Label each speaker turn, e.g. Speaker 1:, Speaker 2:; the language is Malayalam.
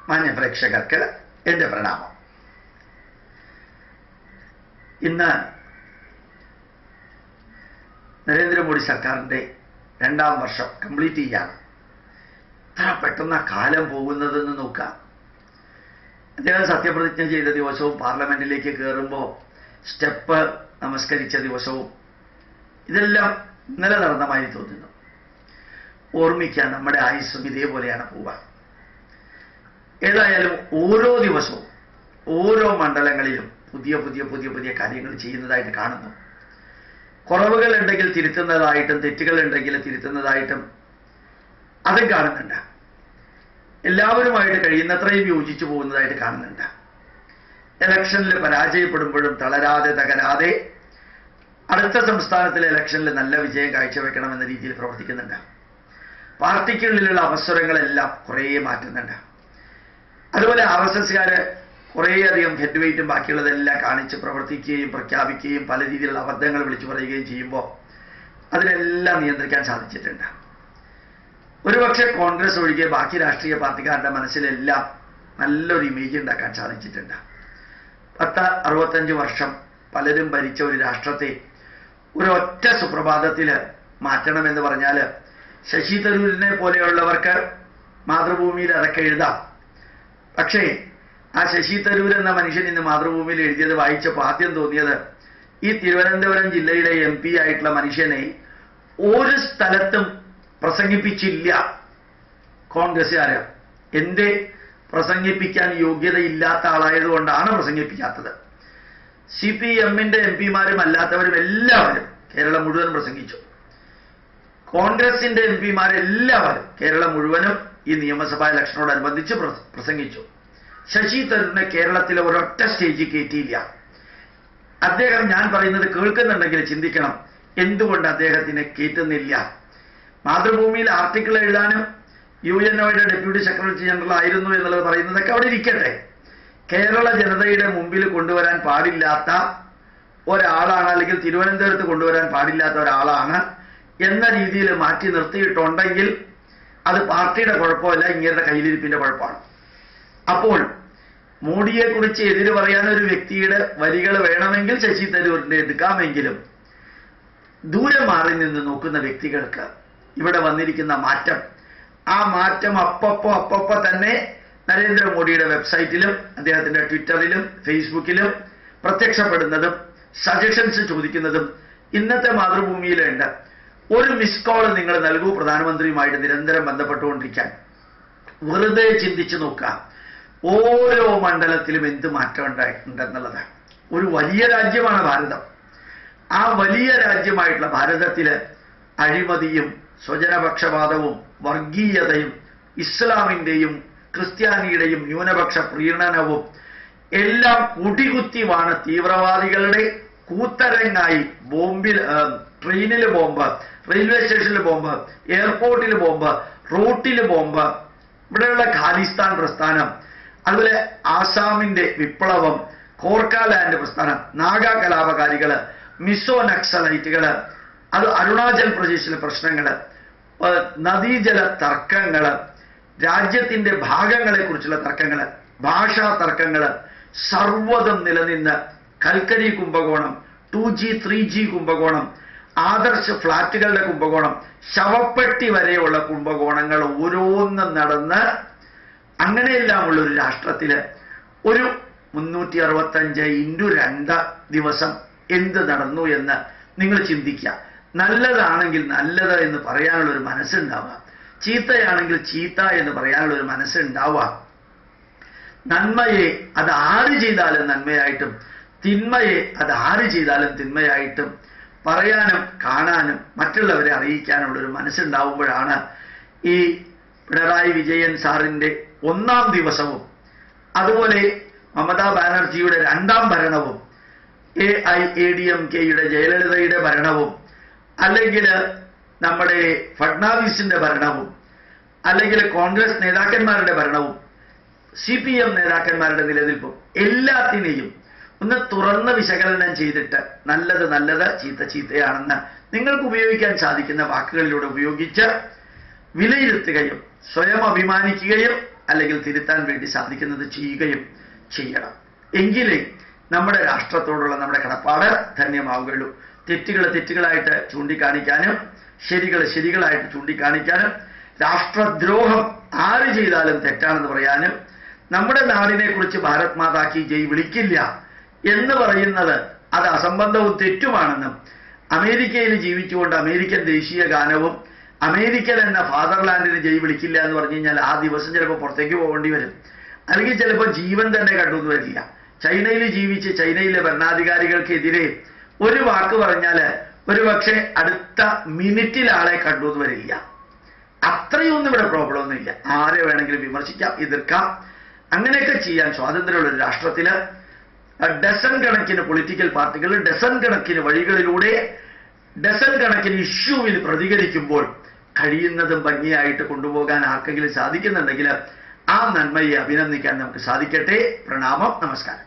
Speaker 1: മാന്യ പ്രേക്ഷകർക്ക് എൻ്റെ പ്രണാമം. ഇന്ന് നരേന്ദ്രമോദി സർക്കാരിൻ്റെ 2ാം വർഷം കംപ്ലീറ്റ് ചെയ്യാണ്. എത്ര പെട്ടെന്ന് കാലം പോകുന്നതെന്ന് നോക്കാം. അദ്ദേഹം സത്യപ്രതിജ്ഞ ചെയ്ത ദിവസവും പാർലമെന്റിലേക്ക് കയറുമ്പോൾ സ്റ്റെപ്പ് നമസ്കരിച്ച ദിവസവും ഇതെല്ലാം ഇന്നലെ നടന്നമായി തോന്നുന്നു. ഓർമ്മിക്കാൻ നമ്മുടെ ആയുസ്സും ഇതേപോലെയാണ് പോവുക. ഏതായാലും ഓരോ ദിവസവും ഓരോ മണ്ഡലങ്ങളിലും പുതിയ പുതിയ പുതിയ പുതിയ കാര്യങ്ങൾ ചെയ്യുന്നതായിട്ട് കാണുന്നു. കുറവുകൾ ഉണ്ടെങ്കിൽ തിരുത്തുന്നതായിട്ടും തെറ്റുകൾ ഉണ്ടെങ്കിൽ തിരുത്തുന്നതായിട്ടും അതും കാണുന്നുണ്ട്. എല്ലാവരുമായിട്ട് കഴിയുന്നത്രയും യോജിച്ചു പോകുന്നതായിട്ട് കാണുന്നുണ്ട്. ഇലക്ഷനിൽ പരാജയപ്പെടുമ്പോഴും തളരാതെ തകരാതെ അടുത്ത സംസ്ഥാനത്തിലെ ഇലക്ഷനിൽ നല്ല വിജയം കാഴ്ചവെക്കണമെന്ന രീതിയിൽ പ്രവർത്തിക്കുന്നുണ്ട്. പാർട്ടിക്കുള്ളിലുള്ള അവസരങ്ങളെല്ലാം കുറേ മാറ്റുന്നുണ്ട്. അതുപോലെ RSSകാര് കുറേയധികം ഹെഡ് വെയിറ്റും ബാക്കിയുള്ളതെല്ലാം കാണിച്ച് പ്രവർത്തിക്കുകയും പ്രഖ്യാപിക്കുകയും പല രീതിയിലുള്ള അബദ്ധങ്ങൾ വിളിച്ചു പറയുകയും ചെയ്യുമ്പോൾ അതിനെല്ലാം നിയന്ത്രിക്കാൻ സാധിച്ചിട്ടുണ്ട്. ഒരുപക്ഷെ കോൺഗ്രസ് ഒഴികെ ബാക്കി രാഷ്ട്രീയ പാർട്ടിക്കാരുടെ മനസ്സിലെല്ലാം നല്ലൊരു ഇമേജ് ഉണ്ടാക്കാൻ സാധിച്ചിട്ടുണ്ട്. 65 വർഷം പലരും ഭരിച്ച ഒരു രാഷ്ട്രത്തെ ഒരൊറ്റ സുപ്രഭാതത്തിൽ മാറ്റണമെന്ന് പറഞ്ഞാൽ ശശി തരൂരിനെ പോലെയുള്ളവർക്ക് മാതൃഭൂമിയിൽ അതൊക്കെ എഴുതാം. പക്ഷേ ആ ശശി തരൂർ എന്ന മനുഷ്യൻ ഇന്ന് മാതൃഭൂമിയിൽ എഴുതിയത് വായിച്ചപ്പോൾ ആദ്യം തോന്നിയത് ഈ തിരുവനന്തപുരം ജില്ലയുടെ MP ആയിട്ടുള്ള മനുഷ്യനെ ഒരു സ്ഥലത്തും പ്രസംഗിപ്പിച്ചില്ല കോൺഗ്രസ്സുകാര്. എന്തേ? പ്രസംഗിപ്പിക്കാൻ യോഗ്യതയില്ലാത്ത ആളായതുകൊണ്ടാണ് പ്രസംഗിപ്പിക്കാത്തത്. CPMന്റെ MPമാരും അല്ലാത്തവരും എല്ലാവരും കേരളം മുഴുവൻ പ്രസംഗിച്ചു. കോൺഗ്രസിന്റെ MPമാരെല്ലാവരും കേരളം മുഴുവനും ഈ നിയമസഭാ ഇലക്ഷനോടനുബന്ധിച്ച് പ്രസംഗിച്ചു. ശശി തരൂരിനെ കേരളത്തിലെ ഒരൊറ്റ സ്റ്റേജിൽ കയറ്റിയില്ല. അദ്ദേഹം ഞാൻ പറയുന്നത് കേൾക്കുന്നുണ്ടെങ്കിൽ ചിന്തിക്കണം, എന്തുകൊണ്ട് അദ്ദേഹത്തിനെ കയറ്റുന്നില്ല? മാതൃഭൂമിയിൽ ആർട്ടിക്കിൾ എഴുതാനും UNOയുടെ ഡെപ്യൂട്ടി സെക്രട്ടറി ജനറൽ ആയിരുന്നു എന്നുള്ളത് പറയുന്നതൊക്കെ അവിടെ ഇരിക്കട്ടെ. കേരള ജനതയുടെ മുമ്പിൽ കൊണ്ടുവരാൻ പാടില്ലാത്ത ഒരാളാണ്, അല്ലെങ്കിൽ തിരുവനന്തപുരത്ത് കൊണ്ടുവരാൻ പാടില്ലാത്ത ഒരാളാണ് എന്ന രീതിയിൽ മാറ്റി നിർത്തിയിട്ടുണ്ടെങ്കിൽ അത് പാർട്ടിയുടെ കുഴപ്പമല്ല, ഇങ്ങനത്തെ കയ്യിലിരിപ്പിന്റെ കുഴപ്പമാണ്. അപ്പോൾ മോഡിയെക്കുറിച്ച് എതിര് പറയാൻ ഒരു വ്യക്തിയുടെ വരികൾ വേണമെങ്കിൽ ശശി തരൂരിന്റെ എടുക്കാമെങ്കിലും ദൂരെ മാറി നിന്ന് നോക്കുന്ന വ്യക്തികൾക്ക് ഇവിടെ വന്നിരിക്കുന്ന മാറ്റം, ആ മാറ്റം അപ്പപ്പോ തന്നെ നരേന്ദ്രമോദിയുടെ വെബ്സൈറ്റിലും അദ്ദേഹത്തിന്റെ ട്വിറ്ററിലും ഫേസ്ബുക്കിലും പ്രത്യക്ഷപ്പെടുന്നതും സജഷൻസ് ചോദിക്കുന്നതും ഇന്നത്തെ മാതൃഭൂമിയിലുണ്ട്. ഒരു മിസ് കോൾ നിങ്ങൾ നൽകൂ പ്രധാനമന്ത്രിയുമായിട്ട് നിരന്തരം ബന്ധപ്പെട്ടുകൊണ്ടിരിക്കാൻ. വെറുതെ ചിന്തിച്ചു നോക്കാം, ഓരോ മണ്ഡലത്തിലും എന്ത് മാറ്റം ഉണ്ടെന്നുള്ളത്. ഒരു വലിയ രാജ്യമാണ് ഭാരതം. ആ വലിയ രാജ്യമായിട്ടുള്ള ഭാരതത്തില് അഴിമതിയും സ്വജനപക്ഷപാതവും വർഗീയതയും ഇസ്ലാമിന്റെയും ക്രിസ്ത്യാനിയുടെയും ന്യൂനപക്ഷ പ്രീണനവും എല്ലാം കുടികുത്തിവാണ് തീവ്രവാദികളുടെ കൂത്തരങ്ങായി. ബോംബിൽ, ട്രെയിനിൽ ബോംബ്, റെയിൽവേ സ്റ്റേഷനിൽ ബോംബ്, എയർപോർട്ടിൽ ബോംബ്, റോട്ടിൽ ബോംബ്, ഇവിടെയുള്ള ഖാലിസ്ഥാൻ പ്രസ്ഥാനം, അതുപോലെ ആസാമിന്റെ വിപ്ലവം, കോർക്കാലാൻഡ് പ്രസ്ഥാനം, നാഗ കലാപകാരികള്, മിസോ നക്സലൈറ്റുകള്, അത് അരുണാചൽ പ്രദേശിലെ പ്രശ്നങ്ങള്, നദീജല തർക്കങ്ങള്, രാജ്യത്തിന്റെ ഭാഗങ്ങളെ കുറിച്ചുള്ള തർക്കങ്ങള്, ഭാഷാ തർക്കങ്ങള്, സർവ്വതും നിലനിന്ന് കൽക്കരി കുംഭകോണം, 2G 3G കുംഭകോണം, ആദർശ ഫ്ളാറ്റുകളുടെ കുംഭകോണം, ശവപ്പെട്ടി വരെയുള്ള കുംഭകോണങ്ങൾ ഓരോന്നും നടന്ന് അങ്ങനെയെല്ലാമുള്ള ഒരു രാഷ്ട്രത്തില് ഒരു 365x2 ദിവസം എന്ത് നടന്നു എന്ന് നിങ്ങൾ ചിന്തിക്കുക. നല്ലതാണെങ്കിൽ നല്ലത് എന്ന് പറയാനുള്ള ഒരു മനസ്സുണ്ടാവുക, ചീത്തയാണെങ്കിൽ ചീത്ത എന്ന് പറയാനുള്ള ഒരു മനസ്സുണ്ടാവുക. നന്മയെ അത് ആര് ചെയ്താലും നന്മയായിട്ടും തിന്മയെ അത് ആര് ചെയ്താലും തിന്മയായിട്ടും പറയാനും കാണാനും മറ്റുള്ളവരെ അറിയിക്കാനുള്ള ഒരു മനസ്സുണ്ടാവുമ്പോഴാണ് ഈ പിണറായി വിജയൻ സാറിന്റെ 1ാം ദിവസവും അതുപോലെ മമതാ ബാനർജിയുടെ 2ാം ഭരണവും AIADMKയുടെ ജയലളിതയുടെ ഭരണവും അല്ലെങ്കിൽ നമ്മുടെ ഫഡ്നാവിസിന്റെ ഭരണവും അല്ലെങ്കിൽ കോൺഗ്രസ് നേതാക്കന്മാരുടെ ഭരണവും CPM നേതാക്കന്മാരുടെ നിലനിൽപ്പും എല്ലാത്തിനെയും ഒന്ന് തുറന്ന് വിശകലനം ചെയ്തിട്ട് നല്ലത് നല്ലത് ചീത്ത ചീത്തയാണെന്ന് നിങ്ങൾക്ക് ഉപയോഗിക്കാൻ സാധിക്കുന്ന വാക്കുകളിലൂടെ ഉപയോഗിച്ച് വിലയിരുത്തുകയും സ്വയം അഭിമാനിക്കുകയും അല്ലെങ്കിൽ തിരുത്താൻ വേണ്ടി സാധിക്കുന്നത് ചെയ്യുകയും ചെയ്യണം. എങ്കിലേ നമ്മുടെ രാഷ്ട്രത്തോടുള്ള നമ്മുടെ കടപ്പാട് ധന്യമാവുകയുള്ളൂ. തെറ്റുകൾ തെറ്റുകളായിട്ട് ചൂണ്ടിക്കാണിക്കാനും ശരികൾ ശരികളായിട്ട് ചൂണ്ടിക്കാണിക്കാനും രാഷ്ട്രദ്രോഹം ആര് ചെയ്താലും തെറ്റാണെന്ന് പറയാനും നമ്മുടെ നാടിനെ കുറിച്ച് ഭാരത് മാതാ കി ജയ് വിളിക്കില്ല എന്ന് പറയുന്നത് അത് അസംബന്ധവും തെറ്റുമാണെന്നും അമേരിക്കയിൽ ജീവിച്ചുകൊണ്ട് അമേരിക്കൻ ദേശീയ ഗാനവും അമേരിക്കൻ എന്ന ഫാദർലാൻഡിന് ജയ് വിളിക്കില്ല എന്ന് പറഞ്ഞു കഴിഞ്ഞാൽ ആ ദിവസം ചിലപ്പോൾ പുറത്തേക്ക് പോകേണ്ടി വരും, അല്ലെങ്കിൽ ചിലപ്പോൾ ജീവൻ തന്നെ കണ്ടുവന്ന് വരില്ല. ചൈനയിൽ ജീവിച്ച് ചൈനയിലെ ഭരണാധികാരികൾക്കെതിരെ ഒരു വാക്ക് പറഞ്ഞാൽ ഒരുപക്ഷെ അടുത്ത മിനിറ്റിൽ ആളെ കണ്ടുവന്ന് വരില്ല. അത്രയൊന്നും ഇവിടെ പ്രോബ്ലം ഒന്നുമില്ല. ആരെ വേണമെങ്കിലും വിമർശിക്കാം, എതിർക്കാം. അങ്ങനെയൊക്കെ ചെയ്യാൻ സ്വാതന്ത്ര്യമുള്ള ഒരു രാഷ്ട്രത്തിൽ ഡസൻ കണക്കിന് പൊളിറ്റിക്കൽ പാർട്ടികൾ ഡസൻ കണക്കിന് വഴികളിലൂടെ ഡസൻ കണക്കിന് ഇഷ്യൂവിൽ പ്രതികരിക്കുമ്പോൾ കഴിയുന്നതും ഭംഗിയായിട്ട് കൊണ്ടുപോകാൻ ആർക്കെങ്കിലും സാധിക്കുന്നുണ്ടെങ്കിൽ ആ നന്മയെ അഭിനന്ദിക്കാൻ നമുക്ക് സാധിക്കട്ടെ. പ്രണാമം, നമസ്കാരം.